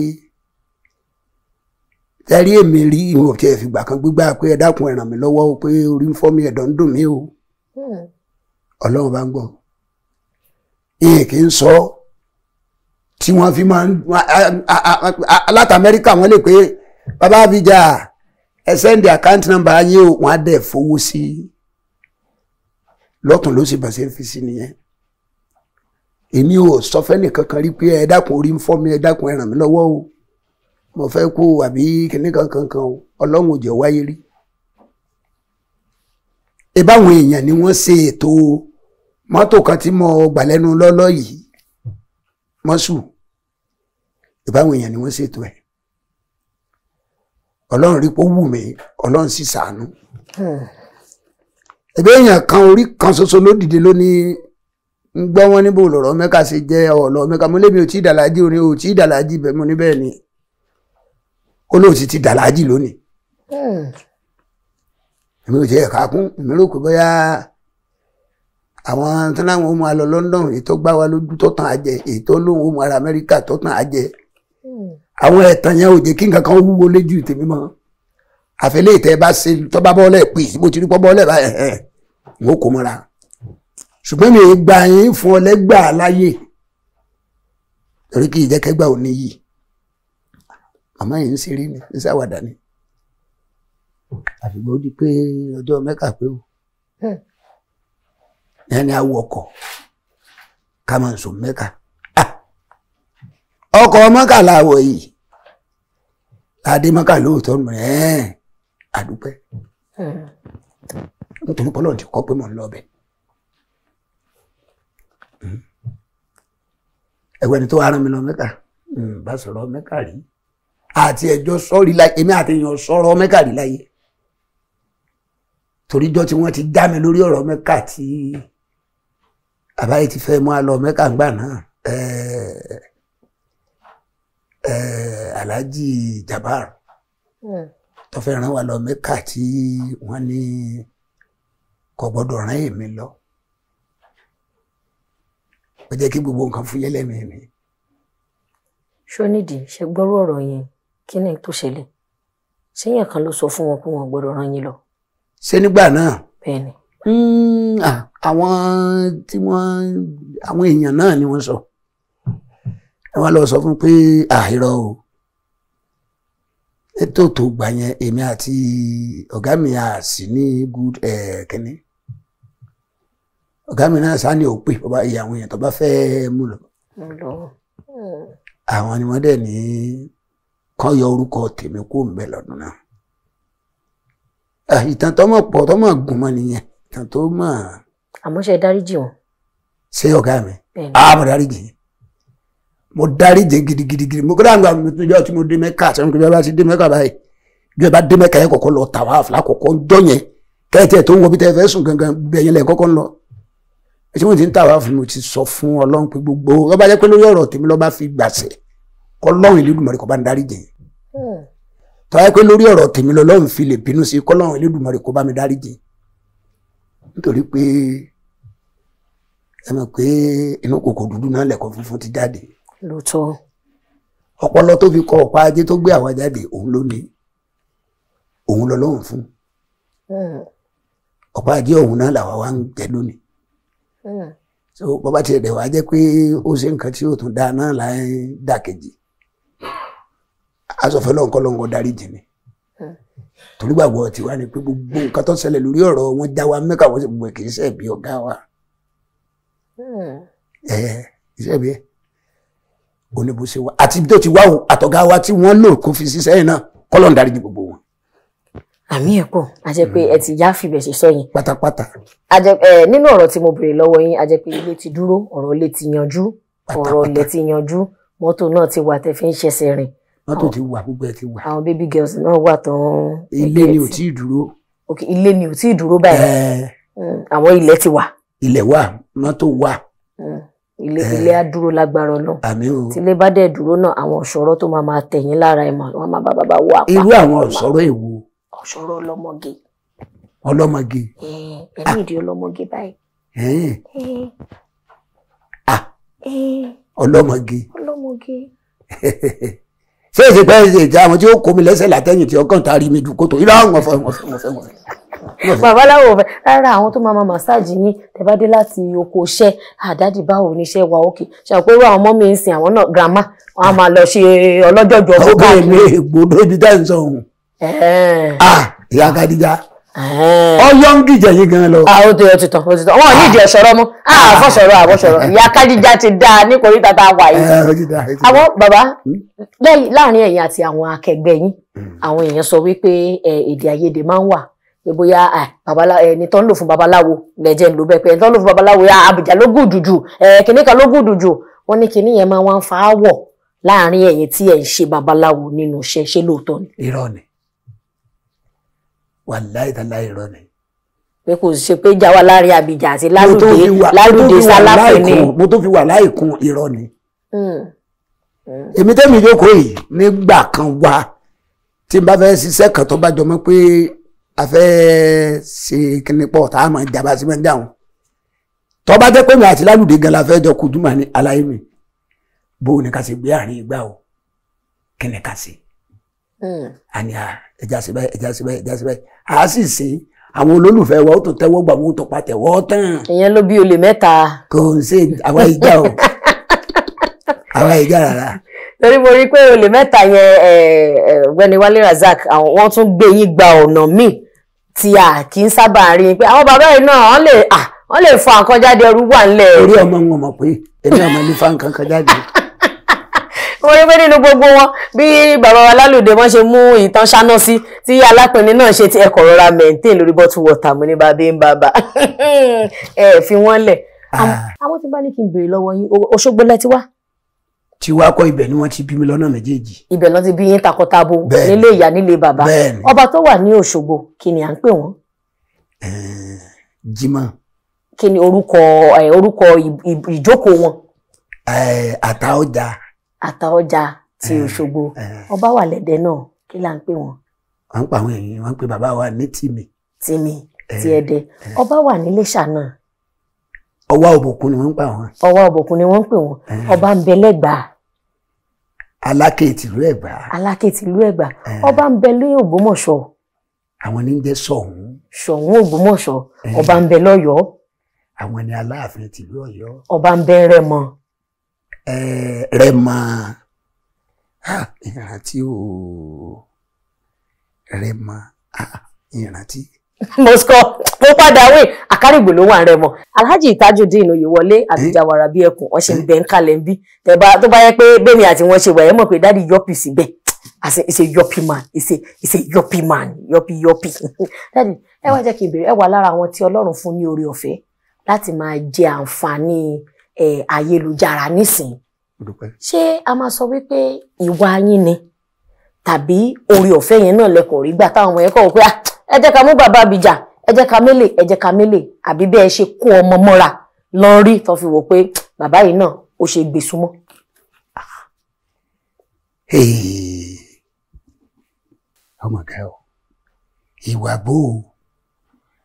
tẹ́rí èmi rí ìwọ̀n tí ẹ fi gbà kan gbígbà pé ẹ dákun ẹ ràn mí lọ́wọ́ o pé orí ń fọ́ mi ẹ̀dọ̀ ń dùn mí o ọlọ́run bá ń gbọ́ ìyẹn kì í sọ tí wọ́n fi máa ń láti Amẹ́ríkà wọ́n lè pé bàbá Abija ẹ sẹ́ndì àkáǹtì nọ́mbà yín o wọ́n á dẹ̀ fowó sí lọ́tún ló sì bá ṣe ń fi sí nìyẹn èmi ò sọ fẹ́nì kankan rí pé ẹ dákun orí ń fọ́ mi ẹ dákun ẹ ràn mí lọ́wọ́ o mo fẹ́ kú àbí kìnnì kankan o ọlọ́run ò jẹ́ wáyé rí ìbáwọn èèyàn ni wọ́n ṣe ètò mọ́tò kan tí mo gbà lẹ́nu lọ́lọ́ yìí mọ́sù ìbáwọn èèyàn ni wọ́n ṣètò ẹ̀ ọlọ́run rí pé ó wù mí ọlọ́run sì ṣàánú ẹ̀bẹ̀ èèyàn kan orí kan ṣoṣo ló dìde lónìí ń gbọ́ wọn níbo lọ̀rọ̀ mẹ́ka ṣe jẹ́ ọ̀lọ́ mẹ́ka mo lébi ò tí ì dàlájì orin ò tí ì dàlájì bẹ́ẹ̀ mo ní bẹ́ẹ̀ ni ó lóò ti dàlájì lónìí èmi ò jẹ́ ẹ̀ka kún èmi rò pé bóyá àwọn tó láwọn ohun alọ London ètò gbá wa lójú tó tàn á jẹ ètò lóhun ohun ara Amẹ́ríkà tó tàn á jẹ àwọn ẹ̀tàn yẹn ò jẹ́ kí nǹkan kan wúwo lójú tèmi mọ́ àfẹ́lẹ́ ìtẹ́ bá ṣe tó bá bọ́ọ̀lẹ̀ pè bó ti rí pọ́ bọ́ọ̀lẹ̀ báyìí n ó kó mọ́ra ṣùgbọ́n mi gba yín fún ọ lẹ́gbà láyè torí kí ìjẹ́kẹ́gbà ò ní yìí màmá yìí ń ṣeré ni ń ṣàwàdà ni àfìgbà ó di pé ọjọ́ Mẹ́kà pé o ẹni awọ ọkọ̀ ká máa ń sọ Mẹ́kà ọkọ̀ Mẹ́kà láwọ̀ yìí adé Mẹ́kà lóòótọ́ mọ̀ àdúpẹ́ nítorí pọ́lọ́ ti kọ́ pé mọ̀ ń lọ bẹ̀ ẹgbẹ́ ni tó wá rán mi lọ Mẹ́kà bá sọ̀rọ̀ Mẹ́kà rí àti ẹjọ́ sọ́rí láyé èmi àti èèyàn sọ̀rọ̀ Mẹ́kà rí láyé toríjọ́ tí wọ́n ti já mi lórí ọ̀rọ̀ Mẹ́kà tí àbáyé ti fẹ́ mú a lọ Mẹ́kà ńgbà náà Alhaji Jabar tó fẹ́ rán wa lọ Mẹ́kà tí wọ́n ní kò gbọ́dọ̀ rán èmi lọ ó jẹ́ kí gbogbo nǹkan fún yẹ́lẹ́ mi. ṣó nídìí ṣe gbọ́rọ̀ ọ̀rọ̀ yẹn kí ni tó ṣẹlẹ̀ ṣéyàn kan ló sọ fún wọn pé wọn gbọ́dọ̀ rán yín lọ. ṣé nígbà náà. bẹ́ẹ̀ni. àwọn èèyàn náà ni wọ́n sọ wọ́n lọ sọ fún pé àìrọ o ètò tó gbà yẹn èmi àti ọ̀gá mi à sí ní good kínní ọ̀gá mi náà sá ní òpè bàbá ìyá àwọn èèyàn tó bá fẹ́ mú lọ. àwọn ni wọ́n dẹ̀ ní kán yọ orúkọ tèmi kó ń bẹ lọ́dún náà. ìtàn tó mọ̀ pọ̀ tó mọ̀ gùn mọ́ nìyẹn ìtàn tó mọ̀. àmọ́ ṣe dáríjì wọn. ṣé ọ̀gá mi mo dáríjì mo dáríjì gidigidi mo kọ́dà àgbà mi tó jẹ́ ọtí mo dé Mẹ́kà àti ọ̀nà ìjọba ti dé Mẹ́kà báyìí ìjọba dé Mẹ́kà yẹn kọ̀ọ̀kan lọ tàwáàfù lákòókò ń jọ yẹn kẹ́ẹ̀tì ẹ̀ tó ń wọ bí tẹ́ fẹ́ sùn gangan bẹ́ẹ̀ yẹn lẹ̀ kọ́kọ́ ń lọ. tí mo ti ń tàwáàfù mo ti sọ fún Ọlọ́run pé gbogbo ọba jẹ́ pé lórí ọ̀rọ̀ tèmi lọ́ba fi gbàṣẹ kọ́lọ́run Elédùmarè kó bá ń dáríjì tọ́wọ́ pé lórí ọ̀rọ̀ tèmi lọ́lọ́run fi lè bínú sí kọ́lọ́run Elédùmarè kó bá mi dáríjì nítorí pé ẹ mọ̀ pé inú kòkò dúdú náà lẹ̀kọ́ funfun ti jáde. lóòótọ́. ọpọlọ tó fi kọ ọ̀pá ajé tó gbé àwa jáde òun ló ní òun lọ́lọ́run fún ọ̀pá ajé òun náà làwa wá ń jẹ lónìí. so bọ́bá tiẹ̀ dẹ̀ wá jẹ́ pé ó ṣe nǹkan tí ó tún dáa náà láì dàkejì asọ̀fẹ́ lọ́nkọ́ dáríjì ni torí gbàgbọ́ tiwa ni pé gbogbo nǹkan tó ṣẹlẹ̀ lórí ọ̀rọ̀ wọn já wa Mẹ́kà wọ́n sì gbogbo kì í ṣe bí ọ̀gá wa iṣẹ́ bí ẹ oníbùsẹ̀ wa àti bí tó ti wá o àtọ̀gá wa tí wọ́n lò kó fi ṣiṣẹ́ yìí náà kọ́lọ̀ ń dáríjì gbogbo wọn. àmì ẹ̀ pọ̀ a jẹ́ pé ẹ ti yá fìbẹ̀ ṣe sọ yẹn. pátápátá. a jẹ́ nínú ọ̀rọ̀ tí mo béèrè lọ́wọ́ yín a jẹ́ pé ilé ti dúró ọ̀rọ̀ ilé ti yanjú ọ̀rọ̀ ilé ti yanjú mọ́tò náà ti wà tẹ́ fi ń ṣẹ̀ṣẹ̀ rìn. mọ́tò ti wà gbogbo ẹ ti wà. àwọn baby girls náà wà tán. ilé ni ò tí ì dúró. ok ilé ni ò tí ì dúró báyìí. àwọn ilẹ̀ ti wà. ilẹ̀ wà mọ́tò wà. ilé á dúró lágbára Ọlọ́run. àmín o. tílé bá dẹ̀ dúró náà àwọn ọ̀ṣọ́rọ̀ tó máa tẹ̀yìn lára ẹ̀ mọ̀ wọ́n máa bá bàbá wọ apá. irú àwọn ọ̀ṣọ́rọ̀ èwo. ọ̀ṣọ́rọ̀ ọlọ́mọge. ọlọ́mọge. ẹ̀mí ìdí ọlọ́mọge báyìí. ọlọ́mọge. ọlọ́mọge. ṣé èsì pé ìjà àwọn tí ó kó mi lẹ́sẹ̀ látẹ̀yìn tí ọkàn tá a rí mi dùn kótó irú àwọn ọ̀fẹ́. babaláwo fẹ́ rárá àwọn tó máa màsáàjì yín tẹ́ bá dé láti oko iṣẹ́ àdádì báwo níṣẹ́ wa òkè ṣàpé irú àwọn ọmọ mi ń sìn àwọn náà girama wọn á máa lọ ṣe ọlọ́jọ́jọ́ fún káàkiri. ọgbẹ́ mi ègbodò ibi tá à ń sọ òun. ìyá Kadija ọyọ ń gìjẹ yín gan lọ. ó ti tàn wọn ò ní ìdí ọ̀ṣọ́rọ́ mọ́ àfọ̀ṣọ̀rọ̀ ìyá Kadija ti dáa nítorí tata wà yìí. àwọn bàbá láàrin ẹ̀yin àti àwọn akẹgbẹ́ yín àwọn èèyàn sọ wípé èdè àìyedè máa ń wà bóyá ẹni tó ń lò fún babaláwo lẹ́jẹ̀ ń lò bẹ́ẹ̀ pé ẹni tó ń lò fún babaláwo àbùjá ló gùdù jù kìnní kan ló gùdù jù wọ́n ní kìnní yẹn máa ń fa áwọ̀ láàrin ẹ̀yin tí ẹ̀ ń ṣe babaláwo nínú iṣẹ́ ṣé lóòótọ́ ni. irọ́ ni wàláhì tàláhì irọ́ ni. pé kò ṣe pé jáwá láàrin àbíjà àti lálùdé sáláfẹ́ ni. mo tó fi wà láìkún irọ́ ni. èmi tẹ́mi jókòó yìí nígbà kan wá tí n bá fẹ́ ṣiṣẹ́ kan tó bá jọ mọ́ pé a fẹ́ ṣe kíní pọ̀ tá a máa jàmbá sí máa ń dáhùn tó bá jẹ́ pé mi àti lálùdé gan la fẹ́ jọ kojú mà ní aláyé mi bó ní ká ṣe gbé àárín ìgbà o kí ni ká ṣe. àní ẹja sí báyìí ẹja sí báyìí ẹja sí báyìí a sì ṣe àwọn olólùfẹ́ wa ó tó tẹ́wọ́ gbà wọ́n tó pa tẹ̀wọ́ tán. ìyẹn ló bí olè mẹ́ta. kò ń ṣe àwa ìjà o àwa ìjà rárá. torí mo rí pé olè mẹ́ta yẹn Ọ̀gbẹ́ni Wálé Razak àwọn wọ́n tún gbé yín gba ọ̀nà míì tí a kì í sábà rí pé àwọn bàbá yìí náà wọ́n lè fa nǹkan jáde ẹrú wà ńlẹ̀. orí ọmọ wọn mọ̀ pé èmi ọmọ ní fa nǹkan kan jáde. mo rí pé nínú gbogbo wọn bí bàbá wa Lálùdé wọ́n ṣe mú ìtàn ṣáná sí tí alápẹ̀ni náà ṣe ti ẹ̀kọ́ rọra maintain lórí bottle water mo ní bàbá ń bàbá fi wọ́n lẹ̀. àwọn tí bá ní kí n béèrè lọ́wọ́ yín Òṣogbo lẹ ti wá. tí wàá kọ́ ibẹ̀ ni wọ́n ti bí mi lọ́nà méjèèjì. ibẹ̀ ló ti bí yín takọtabo nílé ìyá nílé bàbá. ọba tó wà ní Òṣogbo kí ni à ń pè wọ́n. Jímọ̀. kí ni orúkọ ìjókòó wọn. Àtaọjà. Àtaọjà ti Òṣogbo. ọba wà lẹ́dẹ̀ náà kí là ń pè wọ́n. wọ́n ń pa àwọn èèyàn wọ́n ń pè bàbá wa ní Tìmì. Tìmì ti Ẹdẹ. ọba wà ní Iléṣà náà. Ọwá Òbòkun ni wọ́n ń pa wọn. Ọwá Òbòkun ni wọ́n ń pè wọ́n. ọba ń bẹ l'Ẹ̀gbá. Aláké tìlú Ẹ̀gbá. Aláké tìlú Ẹ̀gbá. ọba ń bẹ ní Ògbómọ̀ṣọ́. àwọn ní ń jẹ́ Ṣọ̀ún. Ṣọ̀ún Ògbómọ̀ṣọ́. ọba ń bẹ l'Ọ́yọ́. àwọn ní Aláàfin tìlú Ọ̀yọ́. ọba ń bẹ Rẹ́mọ. Rẹ́mọ ìrántí o Rẹ́mọ ìrántí. mo padà wé Àkárìgbò ló wà Rẹ́mọ. Alhaji Tajudeen Oyèwọlé Abijawara bí ẹkùn wọn ṣe ń bẹ ń kalẹ̀ ń bí tó bá yẹ pé bẹ́ẹ̀ni àti wọn ṣe wà ẹ́ mọ̀ pé dáàdi yọpì síbẹ̀ it's a yoppy man it's a yoppy man yoppy. dáàdi ẹ wá jẹ́ kí n bèrè ẹ wà lára àwọn tí Ọlọ́run fún ní oore ọ̀fẹ́ láti máa jẹ àǹfààní ayélujára nísìn. ṣé a máa sọ wípé ìwà yín ni tàbí oore ọ̀fẹ́ yẹn náà lẹ́kọ̀ọ́ rí gbà táwọn ọmọ yẹn kọ̀ wípé ẹ jẹ́ ká mú bàbá Àbíjà ẹ jẹ́ ká mélè àbí bẹ́ẹ̀ ṣe kó ọmọ mọ́ra lọ́n rí tó fi wò pé bàbá yìí náà ó ṣe gbé súnmọ́. ọmọ ká ọ ìwà bò ó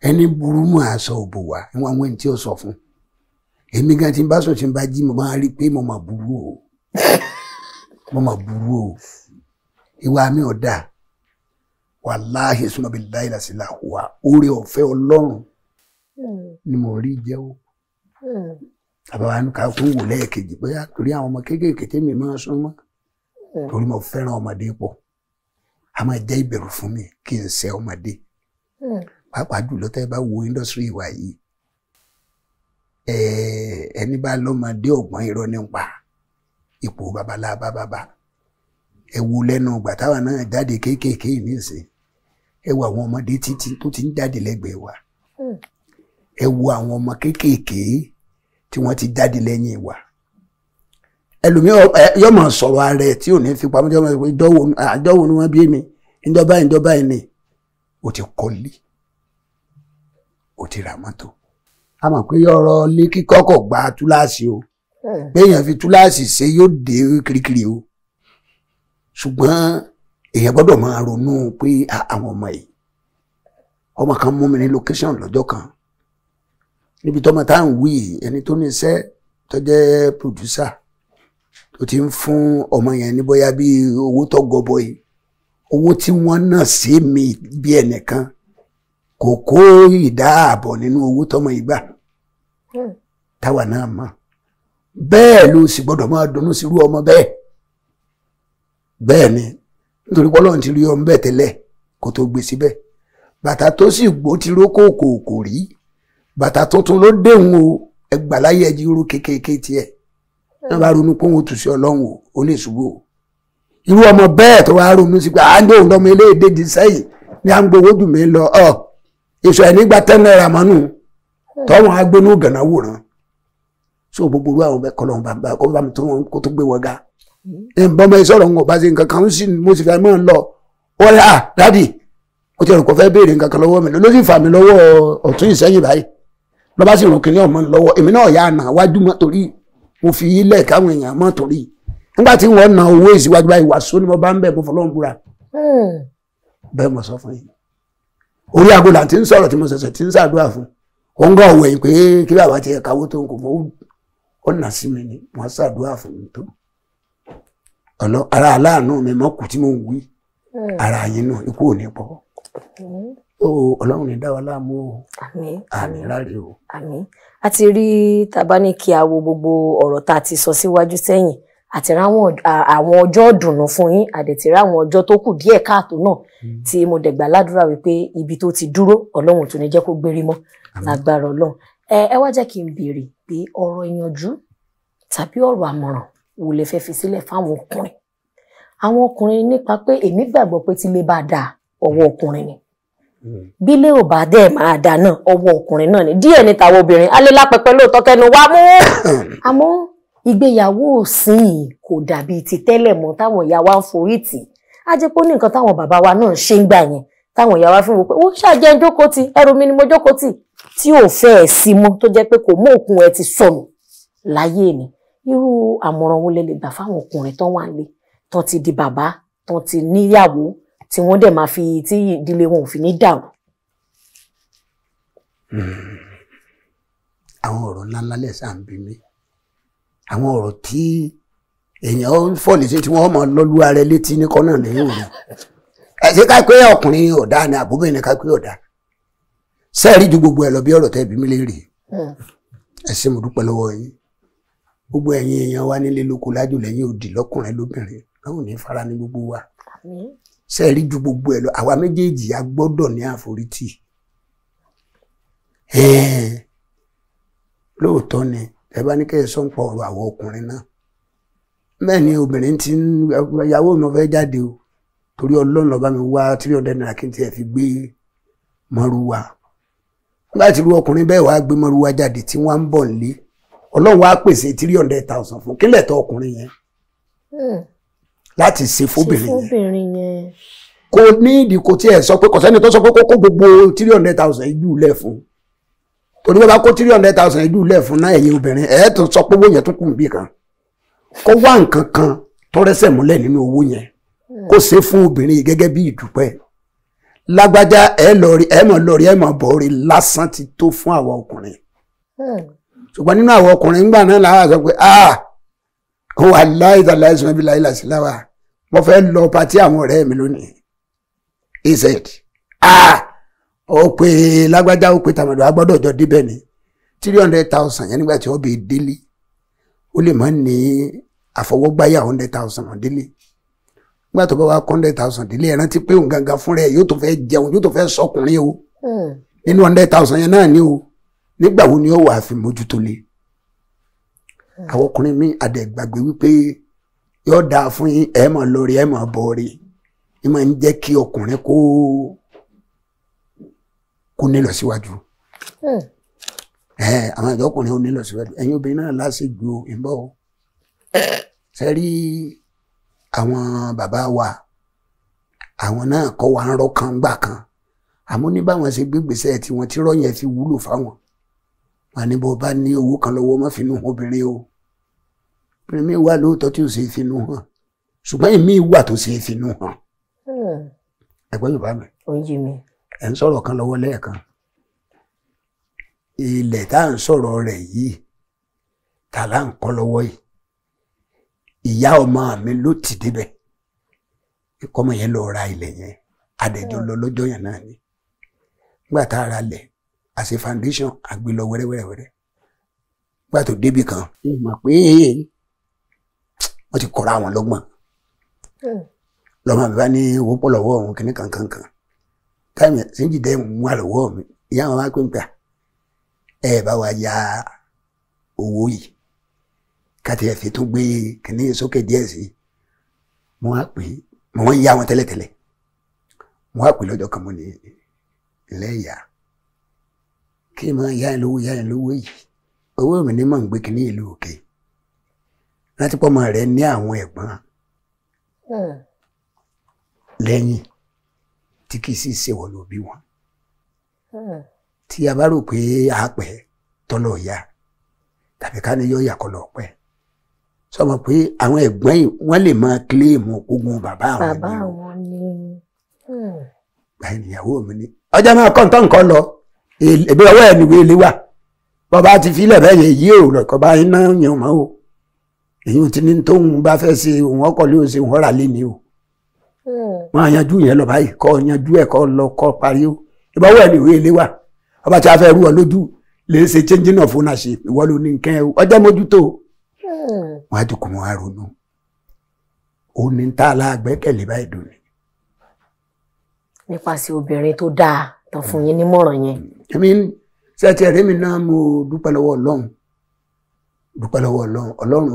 ẹni burú mọ aṣọ òbò wá níwọn àwọn ẹni tí ó sọ fún èmi gan tí n bá sọ tí n bá jí mo máa rí pé mo mà burú o ìwà mi ò dáa wàláhì súnmọ́ bí láìlàsílà wà oore ọ̀fẹ́ Ọlọ́run ni mo rí jẹ́ o. àbáwá ní ká tún wò lẹ́ẹ̀kejì bóyá torí àwọn ọmọ kéékèèké tèmi máa súnmọ́ torí mo fẹ́ràn ọmọdé pọ̀ a máa jẹ́ ìbẹ̀rù fún mi kí n ṣe ọmọdé pàápàá jùlọ tẹ́ bá wo indọ́sírì wa yìí ẹni bá lọ́mọdé ọ̀gbọ́n irọ́ nípa ipò babalábá bàbá ẹ wo lẹ́nu ìgbà táwa náà jáde kéékèèké nísìn ẹ wo àwọn ọmọdé títí tó ti ń jáde lẹ́gbẹ̀ẹ́ wa ẹ wo àwọn ọmọ kéékèèké tí wọ́n ti jáde lẹ́yìn wa ẹlòmíràn yóò máa sọ̀rọ̀ ara ẹ̀ tí ò ní fi pamọ́ jẹ́ ọmọ ìjọ́wò ni wọ́n bí mi ìjọba yìí ni ó ti kọ́lé ó ti ra mọ́tò a mọ̀ pé ọ̀rọ̀ ilé kíkọ́ kò gba túláàsì o béèyàn fi túláàsì ṣe yóò dé kirikiri o ṣùgbọ́n èèyàn gbọ́dọ̀ máa ronú pé àwọn ọmọ yìí ọmọ kan mú mi ní location lọ́jọ́ kan níbi tọ́mọ tá à ń wí ẹni tó ní iṣẹ́ tó jẹ́ producer tó ti ń fún ọmọ yẹn ní bóyá bí owó tó gọbọ yìí owó tí wọ́n náà sí mi bí ẹnìkan kò kó ìdá ààbọ̀ nínú owó tọ́mọ yìí gbà táwa náà mọ̀ bẹ́ẹ̀ ló sì gbọ́dọ̀ máa dunnú sírú ọmọ bẹ́ẹ̀ ni nítorí pọ́lọ́n ti rí ọmọ bẹ́ẹ̀ tẹ́lẹ̀ kó tó gbé síbẹ̀ bàtà tó sì gbó ti ró kò rí bàtà tuntun ló déhùn o ẹgbàláyé ẹjí rú kékeré tiẹ̀ náà bá ronú pé òun tù sí Ọlọ́run o ó lè ṣubú o irú ọmọ bẹ́ẹ̀ tó wá ronú sí pé à ń gbé òun lọ́mọ eléyèdè di sẹ́yìn ní à ń gbowó jù mí lọ èso ẹ̀ nígbà 10 náírà mọ́nù tọ́wọ́n á gbénú gànà wòran so gbogbo irú àwọn bẹ́ẹ̀ kọ́lọ́run bàbá kó bá mi tó wọn kó tó gbé wọn ga bọ́mọ ìsọ̀rọ̀ ń bá ṣe nǹkan kan sí mo sì fẹ́ mọ́ ń lọ ó yà dádì ó ti rò kó fẹ́ béèrè nǹkan kan lọ́wọ́ mi ló sì fà mí lọ́wọ́ ọ̀tún ìsẹ́yìn báyìí lọ́ bá sì rò kìnìún ọmọ lọ́wọ́ èmi náà yà nà wájú mọ́ torí mo fi ilẹ̀ káwọn èèyàn mọ́ torí nígbà tí wọ́n na owó ìsíwájú báyìí wàásù ni mo bá ń bẹ̀ mo fọlọ́run búra bẹ́ẹ̀ mo sọ fún yín orí aago là ti ń sọ̀rọ̀ tí mo ṣẹ̀ṣẹ̀ ti ń ṣàdúrà fún òun gan ọ̀wẹ̀ pé kí bàbá ti ẹ̀ka owó tó ń kò mọ́ ó nà sí mi ni wọ́n ṣàdúrà fún mi tó ara aláàánú mi mọ́ kù tí mo ń wí ara yín náà ikú ò ní pọ̀ Ọlọ́run ní dá wa láàmú o àmín ráre o. àmín a ti rí tàbá ní kí a wo gbogbo ọ̀rọ̀ tá a ti sọ síwájú sẹ́yìn àti ráwọn àwọn ọjọ́ ìdùnnú fún yín àdẹ̀tí ráwọn ọjọ́ tó kù díẹ̀ káàtó náà tí mo dẹ̀gbà ládùúrà wípé ibi tó ti dúró Ọlọ́run tó ní jẹ́ kó gbérí mọ́ lágbára Ọlọ́run. Ẹ wá jẹ́ kí n béèrè pé ọ̀rọ̀ ìyànjú tàbí ọ̀rọ̀ àmọ̀ràn wo lè fẹ́ fi sílẹ̀ fáwọn ọkùnrin. Àwọn ọkùnrin nípa pé èmi gbàgbọ́ pé tí ilé bá dáa ọwọ́ ọkùnrin ni. Bí ilé ò bá dẹ̀ máa dáa náà ọwọ́ ọkùnrin náà ni. Díẹ̀ ní tàwọn obìnrin alẹ́ lápẹpẹ lóòótọ́ kẹnu wá mú. Àmọ́ ìgbéyàwó òsìn kò dàbí ti tẹ́lẹ̀ mọ́ táwọn ìyá wa ń forí tì. Á jẹ́ pé ó ní nǹkan táwọn bàbá wa náà ṣe ń gbà yẹn táwọn ìyá wa fi wò pé ó ṣàjẹ́ jókòó tì ẹrù mi ni mo jókòó tì tí ò fẹ́ ẹ̀ sí mọ́ tó jẹ́ pé kò mú òkun ẹ ti sọnù láyé ni. Irú àmọ̀ràn wo lẹ lè gbà fáwọn ọkùnrin tán wà nílé tán ti di bàbá tán ti níyàwó tí wọ́n dẹ̀ máa fi tí ìdílé wọn ò fi ní dàrú. Àwọn ọ̀rọ̀ ńláńlá lẹ́sà ń bí mi àwọn ọ̀rọ̀ tí èèyàn fọ́ọ̀lì sí tí wọ́n mọ̀ lọ́lú ara létí ní kọ́nà lẹ́yìn òní ẹ̀sìn ká pé ọkùnrin ọ̀dà ni àbúbẹ̀ni ká pé ọ̀dà sẹ́ẹ̀rí ju gbogbo ẹ̀ lọ bí ọ̀rọ̀ tẹ́ bí mi léèrè ẹ ṣé mo dúpẹ́ lọ́wọ́ yín gbogbo ẹ̀yin èèyàn wa nílé lóko lájò lẹ́yìn òdì lọ́kùnrin lóbìnrin láwọn ní fara ní gbogbo wa sẹ́ẹ̀rí ju gbogbo ẹ̀ lọ àwa méjèèjì a gbọ́dọ̀ ní àforítì lóòótọ́ ni ẹ bá ní kẹ́ ẹ sọ́n pọ̀ ọ̀rọ̀ àwọn ọkùnrin náà bẹ́ẹ̀ ni obìnrin ti ń ìyàwó mi fẹ́ jáde o torí Ọlọ́run ló bá mi wá 300 naira kí n tiẹ̀ fi gbé mọ́rúwá nígbà tí irú ọkùnrin bẹ́ẹ̀ wá gbé mọ́rúwá jáde tí wọ́n ń bọ̀ nílé Ọlọ́run wá pèsè 300,000 fún kílẹ̀ tó ọkùnrin yẹn láti ṣe fóbìnrin yẹn kò ní ìdí kò tiẹ̀ sọ pé kò sẹ́ni tó sọ pé kó gbogbo 300,000 ìlú lẹ̀ fún torí wọ́n bá kó 300,000 ìlú lẹ̀ fún náà ẹ̀yin obìnrin ẹ̀ tó sọ pé owó yẹn tó kù níbì kan kó wá nǹkan kan tó rẹ́sẹ̀ múlẹ̀ nínú owó yẹn kó ṣe fún obìnrin yìí gẹ́gẹ́ bí ìdúpẹ́ lágbájá ẹ̀ mọ̀ bọ̀ọ́rí lásán ti tó fún àwọn ọkùnrin ṣùgbọ́n nínú àwọn ọkùnrin ńgbà náà làwọn sọ pé ó wà láìsà láìsàn bí láìlà sí láwà mo fẹ́ lọ pàtí àwọn ọ̀rẹ́ mi lónìí az ó pé lágbájá ó pé tàmọ̀dọ̀ agbọ́dọ̀ jọ débẹ̀ ni 300,000 yẹn nígbà tí ó bèè délé ó lè má ní àfọwọ́gbáyà 100,000 délé nígbà tó bá wá 100,000 délé ẹ rántí pé òun gangan fúnra ẹ yóò tó fẹ́ jẹun yóò tó fẹ́ sọkùnrin o nínú 100,000 yẹn náà ni o nígbà wo ni ó wà fi mójútó lé àwọn ọkùnrin mi àdẹ̀gbàgbé wípé yóò dáa fún yín ẹ mọ̀ lórí ẹ mọ̀ bọ́ọ̀rì ẹ máa ń jẹ́ kí ọkùnrin kó nílọ síwájú àwọn àjọ ọkùnrin ó nílọ síwájú ẹ̀yin obìnrin náà lásìgbò ìbọ̀ ṣe rí àwọn bàbá wa àwọn náà kọ́ wa ń rọ́ kan gbà kan àmọ́ ní báwọn ṣe gbégbèsè tí wọ́n ti rọ́ yẹn fi wúlò fáwọn wọn ní bó bá ní owó kan lọ́wọ́ má finú obìnrin o obìnrin mi wà lóòótọ́ tí ò ṣe é finú hàn ṣùgbọ́n èmi wà tó ṣe é finú hàn ẹ̀gbọ́n Yorùbá mi ẹ̀ ń sọ̀rọ̀ kan lọ́wọ́ lẹ́ẹ̀kan ilẹ̀ tá à ń sọ̀rọ̀ rẹ̀ yìí ta là ń kọ́ lọ́wọ́ yìí ìyá ọmọ mi ló ti débẹ̀ ìkọ́mọ yẹn lọ ra ilẹ̀ yẹn adẹ̀jọ́ lọ lọ́jọ́ yẹn náà ni nígbà tá a ra lẹ̀ àṣẹ foundation àgbé lọ wẹ́rẹ́wẹ́rẹ́ nígbà tó débì kan mọ̀ pé wọ́n ti kọ́ra àwọn lọ́gbọ̀n lọ́mọ mi bá ní owó pọ̀ lọ́wọ́ òun kìíní kankan táìmù síjì dẹ́ mú àlọ́wọ́ mi ìyá wọn wá pé nípa ẹ bá wa ya owó yìí káti ẹ̀ fi tún gbé kìíní sókè díẹ̀ sí mo wá pè mo wọ́n yá wọn tẹ́lẹ̀tẹ́lẹ̀ mo wá pè lọ́jọ́ kan mo ní ilẹ̀ ìyá kí n máa yá ẹ lówó yìí owó mi ní mọ̀ ń gbé kìíní ìlú òkè láti pọ́ mọ́ rẹ̀ ní àwọn ẹ̀gbọ́n lẹ́yìn tí kì í sì ṣèwọ̀ ló bí wọn tí a bá rò pé àápẹ́ tọ́lọ̀ ya tàbí ká ní yọ ìyàkọlọ̀ pẹ́ sọmọ pé àwọn ẹ̀gbọ́n yìí wọ́n lè máa kílèmù ogun bàbá àwọn ni báyìí ìyàwó mi ní ọjọ́ máa kọ́ nǹkan lọ èbí ọwọ́ ẹ̀ nìwé ilé wà bọ́ba ti filẹ̀ bẹ́ẹ̀ yẹ yí ò rẹ̀ kọ́ bá iná yẹn mọ́ o èyí ò ti ní tóun bá fẹ́ ṣe òun ọkọ̀ lé òun ṣe òun rà lé ni o wọ́n á yanjú yẹn lọ báyìí kọ́ yanjú ẹ̀ kọ́ lọ kọ́ parí o ìbá ọwọ́ ẹ̀ nìwé ilé wà ọba tí a fẹ́ rú ọ lójú lè ṣe changing of ownership ìwọ ló ní nǹkan ẹ ọjọ́ mójútó wọn á dùkú wọn á ronú ó ní tá a lágbẹ́kẹ̀lé báyìí dùn ní. nípasẹ̀ obìnrin tó dáa tán fún yín nímọ̀ràn yẹn. èmi ṣe ti ẹ̀rí mi náà mo dúpẹ́ lọ́wọ́ Ọlọ́run Ọlọ́run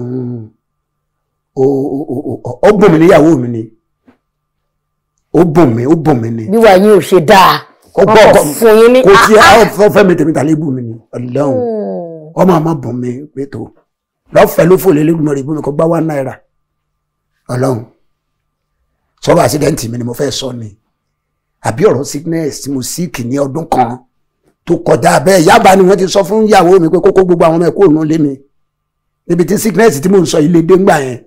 ó bùn mí níyàwó mi ni ó bùn mí ni. bí wàá yín ò ṣe dáa ọkọ̀ fún yín ní. kò sí àwọn fẹ́ mi tèmi tà lébù mi ni Ọlọ́run ọmọ àmọ́ bùn mí pé tó lọ́fẹ̀ẹ́ ló fò lélẹ́gbọ̀n rẹ̀ bùn mi kò gbá £1 Ọlọ́run sọ́wọ́ àṣídẹ́ǹtì mi ni mo fẹ́ sọ ni àbí ọ̀rọ̀ sickness tí mo sick ní ọdún kan tó kọjá bẹ́ẹ̀ Yaba ni wọ́n ti sọ fún ìyàwó mi pé kókó gbogbo àwọn ọmọ ẹ̀kọ́ òun lé mi níbi tí sickness tí mo ń sọ ilé dé ńgbà yẹn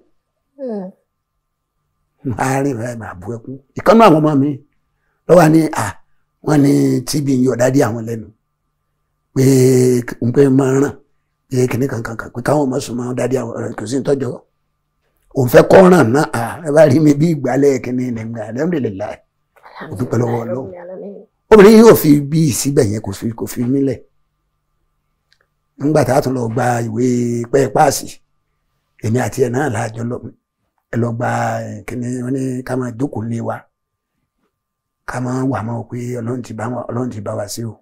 àárín rẹ̀ máa bu ẹkún ìkànnì àwọn ọmọ mi lọ́wọ́ ní wọ́n ní TB ń yọ̀ dádì àwọn lẹ́nu pé n pé máa ràn pé kìnnì kankan pé káwọn ọmọ sùn máa dádì àwọn kò sí ìtọ́jọ́ òun fẹ́ kọ́ ràn náà ẹ bá rí mi bí ìgbàlẹ̀ kìnnì nígbà alhamdulillah ó dúpẹ́ lọ́wọ́ Ọlọ́run obìnrin yóò fi bí síbẹ̀ yẹn kò fi mílẹ̀ nígbà tá a tún lọ gba ìwé pẹ́ẹ́páàsì èmi àti ẹ̀ náà láàjọ lọ gba kíní wọn ní ká máa jókòó lé wa ká máa wà mọ́ pé Ọlọ́run ti bá wa sí o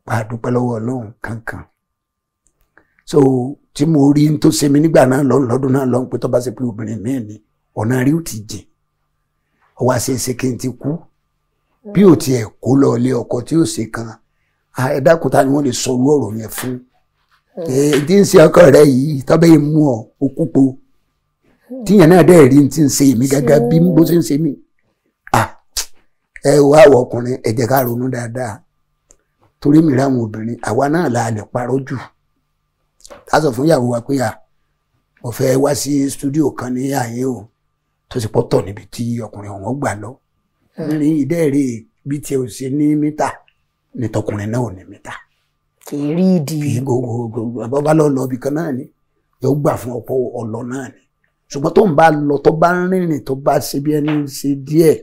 pa dúpẹ́ lọ́wọ́ Ọlọ́run kankan so tí mo rí n tó ṣe mi nígbà náà lọ́dún náà lọ́n pé tó bá ṣe pé obìnrin míì ni ọ̀nà rí ó ti jìn ọwọ́ àṣeṣe kí n ti kú bí ò tiẹ̀ kó lọ ilé ọkọ tí ó ṣe kan ẹ̀dá kúta ni wọ́n lè sọ orú ọ̀rọ̀ yẹn fún tí ń ṣe ọkọ rẹ yìí tọ́bẹ̀ yìí mú ọ okúpo tíyẹn náà dẹ́ rí ti ń ṣe mí gẹ́gẹ́ bí bó ṣe ń ṣe mí ẹ wá wọ ọkùnrin ẹ jẹ́ ká ronú dáadáa torí mi ráwọn obìnrin àwa náà la lè parọ́ jù ká sọ fún ìyàwó wa pé mo fẹ́ wá sí stúdíò kan ní àyè o tó sì pọ́tọ̀ níbi tí ọkùnrin ọ̀hún gbà lọ ní ìdẹ́rẹ́ bí tí o ṣe ní mítà ní tọkùnrin náà ò ní mítà. kì í rí ìdí. kì í gbogbo bàbá lọ ibì kan náà ni yóò gbà fún ọ̀pọ̀ ọlọ náà ni ṣùgbọ́n tó ń bá lọ tó bá ń rìnrìn tó bá ṣe bí ẹni ṣe díẹ̀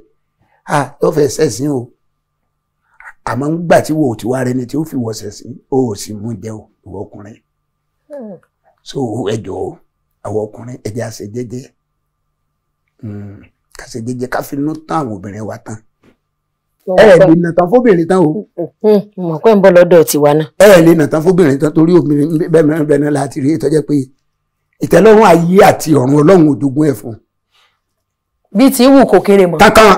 yóò fẹ́ sẹ́sìn o àmọ́ nígbà tí wo ò ti wá rẹ ni tí ó fi wọ sẹ́sìn o ò sì mú jẹ o ìwọ ọkùnrin so ẹ jọ̀ọ́ àwọn ọkùnrin ẹ jẹ́ àṣẹ jẹ́jẹ́ ká ṣe jẹ́jẹ́ ká fi nú tán àwọn obìnrin wa tán lè nà tán fóbìnrin tán o. mọ̀ pé ń bọ̀ lọ́dọ̀ tiwa náà. lè nà tán fóbìnrin tán torí obìnrin bẹ́ẹ̀ náà láti rí ìtọ́jẹ́ pé ìtẹ́lọ́rùn ayé àti ọ̀run Ọlọ́run òjogún ẹ̀ fún. bí tí wù kò kéré mọ́. kankan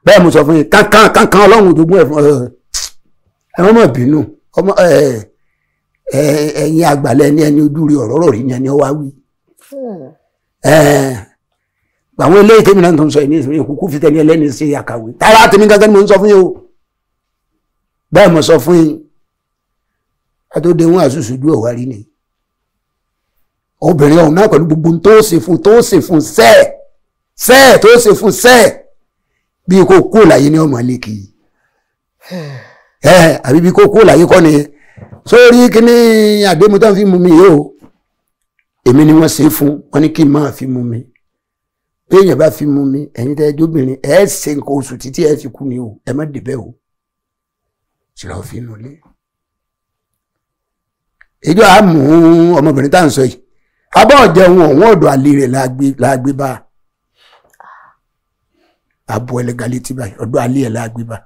bẹ́ẹ̀ mo sọ fún yín kankan Ọlọ́run òjogún ẹ̀ fún ẹ wọ́n mọ̀ bínú ẹ̀yin àgbàlẹ̀ ní ẹni ojú rí ọ̀rọ̀ rí ní ẹni ọwá wí. àwọn ilé ìtẹ́mi náà tó ń sọ ìní ìsinmi ìkúkú fi tẹ́ni ẹlẹ́ni sí àkàwé tààrà tèmi gangan ni mo ń sọ fún yín o bẹ́ẹ̀ mo sọ fún yín àtòdé wọn àṣùṣù dúró wá rí ni obìnrin ọ̀hún náà pẹ̀lú gbogbo tó ṣe fún sẹ́ẹ̀ tó ṣe fún sẹ́ẹ̀ bí kò kú láyé ní ọmọ ilé kìí àbí bí kò kú láyé kọ́ ni sórí kíní àdémú tó ń fi mú mi yìí o èmi ni wọ́n ṣe fún wọn ní kí n máa fi mú mi bí èèyàn bá fi mú mi ẹ̀yin tẹ́ jóbìnrin ẹ̀ ṣe nǹkan oṣù títí ẹ̀ fi kú ni o ẹ má débẹ̀ o ṣìlọ́ fi nù lé ìjọ àmú ọmọbìnrin tá à ń sọ yìí abọ́ ọ̀jẹun ọ̀wọ́n ọ̀dọ̀ àlè rẹ̀ láàgbé bá àbọ̀ ẹlẹ́gàlẹ́tì báyìí ọ̀dọ̀ àlè ẹ̀ láàgbé bá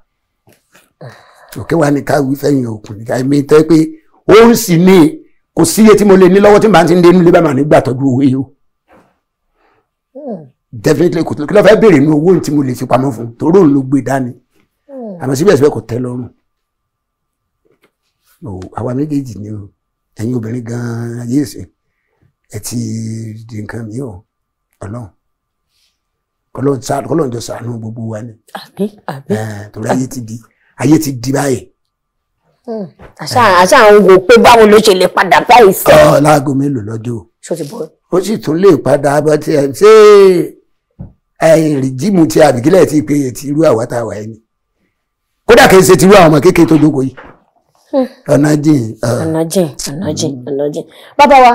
òkè wa ní káwí fẹ́yìn òkun ní káwí mi tẹ́ pé ó ń sì ní kò sí iye tí mo lè ní lọ́wọ́ tí màá ti ń dé nílé bá màá nígbà tọ́jú owó yìí o definitely kò tó kí ló fẹ́ béèrè ní owó tí mo lè fi pamọ́ fún torí òun ló gbé dání àmọ́ síbẹ̀síbẹ̀ kò tẹ́ lọ́rùn àwa méjèèjì ni o ẹ̀yin obìnrin gan-an ayé ìsìn ẹ ti di nǹkan mi o Ọlọ́run jọ ṣàánú gbogbo wa ni torí ayé ti di báyìí. àṣà àwọn wò pé báwo ló ṣe lè padà báyìí sí. láago mélòó lọ́jọ́ ṣó ti bọ́. ó sì tún lè padà bọ́ tí ẹ ṣe rìjíìmù tí àbíkílẹ̀ ti pé ti irú àwátà wà ẹni kódà kìí ṣe ti irú àwọn ọmọ kékeré tó jókòó yìí ọ̀nà jìn. bàbá wa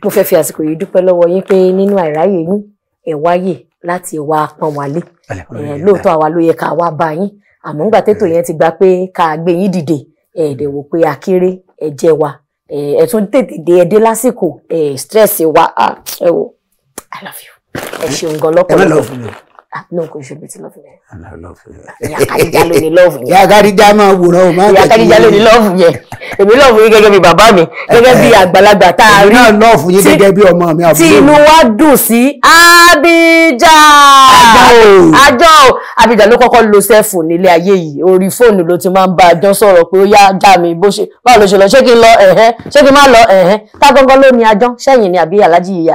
mo fẹ́ fi àsìkò yìí dúpẹ́ lọ́wọ́ yín pé nínú àìráyè yín ẹ̀ wáyè láti wá pọ́n wálé lóòótọ́ àwa ló yẹ ká wá bá yín àmọ́ ńgbà tètò yẹn ti gba pé ká gbé yín dìde ẹ̀ẹ́dẹ̀ wò pé akéré ẹ̀jẹ̀ wa ẹ̀ tún tètè dé ẹdẹ lásìkò stress wa ẹ wò I love you. Ẹ ṣeun gan lọ́pọ̀lọpọ̀. ẹ má lọ fún mi. No, kò ṣe bí ti love me. Ìyá Kàdíjà ló ní love yẹn. Ìyá Kàdíjà máa wòran o máa Ìyá Kàdíjà ló ní love yẹn. Èmi love yín gẹ́gẹ́ bí bàbá mi, gẹ́gẹ́ bí àgbàlagbà tá a rí. náà love yín gẹ́gẹ́ bí ọmọ mi àbúrò. Tí inú wa dùn sí Abidjan. Àjọ Abidjan ló kọ́kọ́ lo sẹ́fù nílé ayé yìí. Orí fóònù ló ti máa ń bá àjọ sọ̀rọ̀ pé ó yá já mi bó ṣe báwo ló ṣe lọ ṣé kí n lọ ṣé kí n má lọ tá gangan ló ní àjọ sẹ́yìn ni àbí Alhaji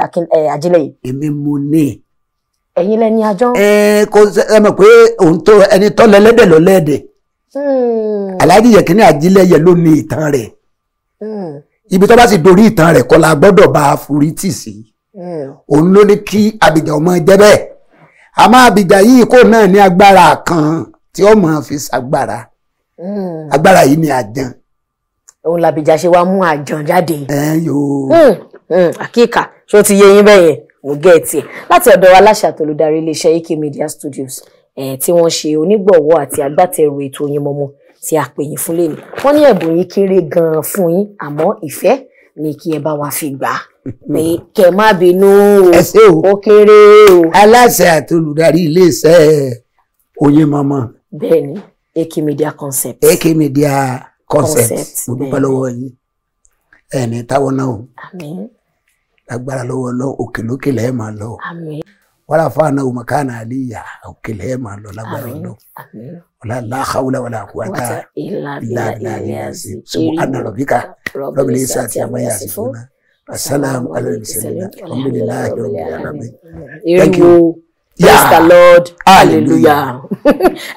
Ajílẹ̀yẹ. Èmi mo ní. Ẹ̀yin lẹni àjọ. Kò ẹ mọ̀ pé òun tó ẹni tó lẹ́lẹ́dẹ̀ lọ lẹ́ẹ̀dẹ̀. Alhaji Yekini Ajílẹ̀yẹ ló ní ìtàn rẹ̀. Ibi tó bá sì dorí ìtàn rẹ̀ kọ́ la gbọ́dọ̀ bá a forí tì sí. Òun ló ní kí Abidjan ọmọ jẹ́ bẹ́ẹ̀. Àmọ́ Abidjan yìí kò náà ní agbára kan tí ó máa fi ṣàgbára. Agbára yìí ni àjàn. Òun làbìjà ṣe wá mú àjàn jáde. Àkíkà ṣó ti yé yín bẹ́ẹ̀ yẹn mo gẹ́ tiẹ̀ láti ọ̀dọ̀ aláṣẹ àtolúdarí iléeṣẹ́ AK Media Studios tí wọ́n ṣe onígbọ̀wọ́ àti agbátẹrù ètò Oyinmomo tí a pè yín fún lẹ́nu. Wọ́n ní ẹ̀bùn yín kéré gan-an fún yín àmọ́ ìfẹ́ ni kí ẹ bá wa fi gbà pé kẹ má bínú ó kéré o. Aláṣẹ àtolúdarí iléeṣẹ́ Oyinmomo. Bẹ́ẹ̀ni AK Media Concept. AK Media Concept mo dúpẹ́ lọ́wọ́ yín ẹni táwọn náà o. Àmín. Agbára lọ́wọ́ lọ òkè lókè lẹ́ẹ̀ máa lọ. Àmín. Wala fana umakana aliya òkè lẹ́ẹ̀ máa lọ lágbára lọ. Àmín. Wala la hawla wala quwwata illa billahi subhana rabbika rabbil izzati amma yasifun. Assalamu alal mursalin alhamdulillahi rabbil alamin. Thank you. Praise the Lord. Hallelujah.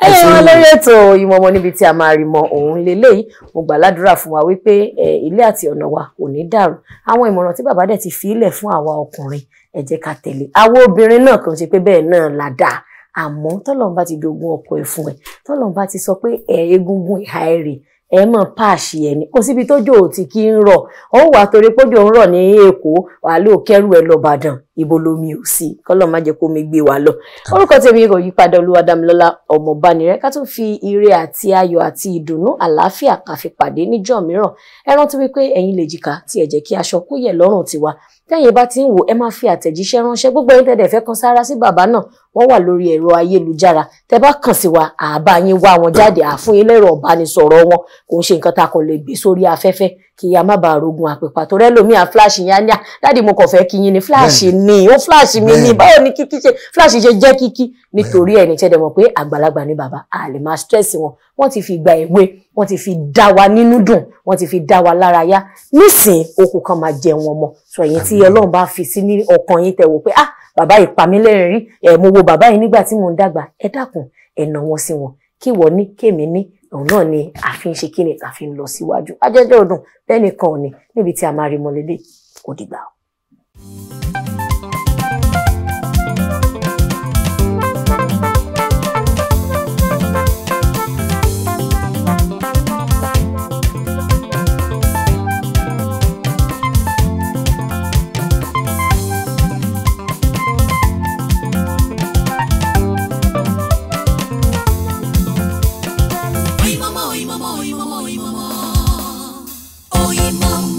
Ẹ̀yin wọn lórí ètò Oyinmomo níbi tí a máa rí mọ òun lélẹ́yìí. Mo gbà ládùúrà fún wa wípé ilé àti ọ̀nà wa kò ní dàrú. Àwọn ìmọ̀ràn tí bàbá dẹ̀ ti fi ilẹ̀ fún àwa ọkùnrin ẹ jẹ́ ká tẹ̀lé. Àwọn obìnrin náà kò ṣe pé bẹ́ẹ̀ náà là dá. Àmọ́ tọ́lọ́run bá ti dogun ọkọ ẹ̀ fún ẹ. Tọ́lọ́run bá ti sọ pé egungun ìhà ẹ̀rì ẹ mọ̀ páàṣì ẹ̀ ní. Kò síbi tójò ò ti kí ń rọ̀. Ó wà torí pójò ń rọ̀ ní Èkó wà ló kẹ́rù ẹ lọ Ìbàdàn. Ibo lomi ò sí kọ́lọ́ má jẹ́ kó mi gbé wa lọ. Orúkọ tèmi kò yí padà Olúwadámilọ́lá Ọmọbánirẹ́ ká tún fi ire àti ayọ̀ àti ìdùnnú àlàáfíà ká fi pàdé níjọ́ mìíràn. Ẹ rántí wípé ẹ̀yin lè jìkà tí ẹ jẹ́ kí aṣọ kó yẹ̀ lọ́rùn tiwa. Tẹ́yin bá ti ń wò ẹ máa fi àtẹ̀jíṣẹ́ ránṣẹ́ gbogbo ẹ̀yin tẹ́dẹ̀ fẹ́ kan sára sí bàbá náà wọ́n wà lórí ẹ̀rọ ayélujára tẹ́ bá kàn sí wa àbá yín wá wọn jáde àfún yín lẹ́rọ ọ̀bánisọ̀rọ̀ wọn kò ń ṣe nǹkan tá a kàn lè gbé sórí afẹ́fẹ́ kí a má bàa rogun àpèpà tó rẹ́ lómi à flash yẹn á ní dáàdì mo kàn fẹ́ kí yín ní flash ni ó flash mi ní báwo ni kíkí ṣe flash ṣe jẹ́ kíkí nítorí ẹ̀ ní tẹ́dẹ̀ mọ̀ pé àgbàlagbà ní bàbá a lè máa stress wọn wọ́n ti fi gba ìwé wọ́n ti fi dá wa nínú dùn wọ́n ti fi dá wa lára yá nísìn okùn kan máa jẹ wọn mọ́ sọ ẹ̀yin tí Ọlọ́run bá fi sí ní ọkàn yín tẹ́ wò pé bàbá yìí pa mí lẹ́rìn rí mo wo bàbá yìí nígbà tí mò ń dàgbà ẹ dákun ẹ nà wọn sí wọn kí wọ́n ní kémi ní òun náà ni àfi ń ṣe kí ni àfi ń lọ síwájú ajẹ́jọ́ ọdún lẹ́nìkan ò ní níbi tí a máa rí mọ́lẹ́lẹ́ kò dìgbà. Oyinmomo.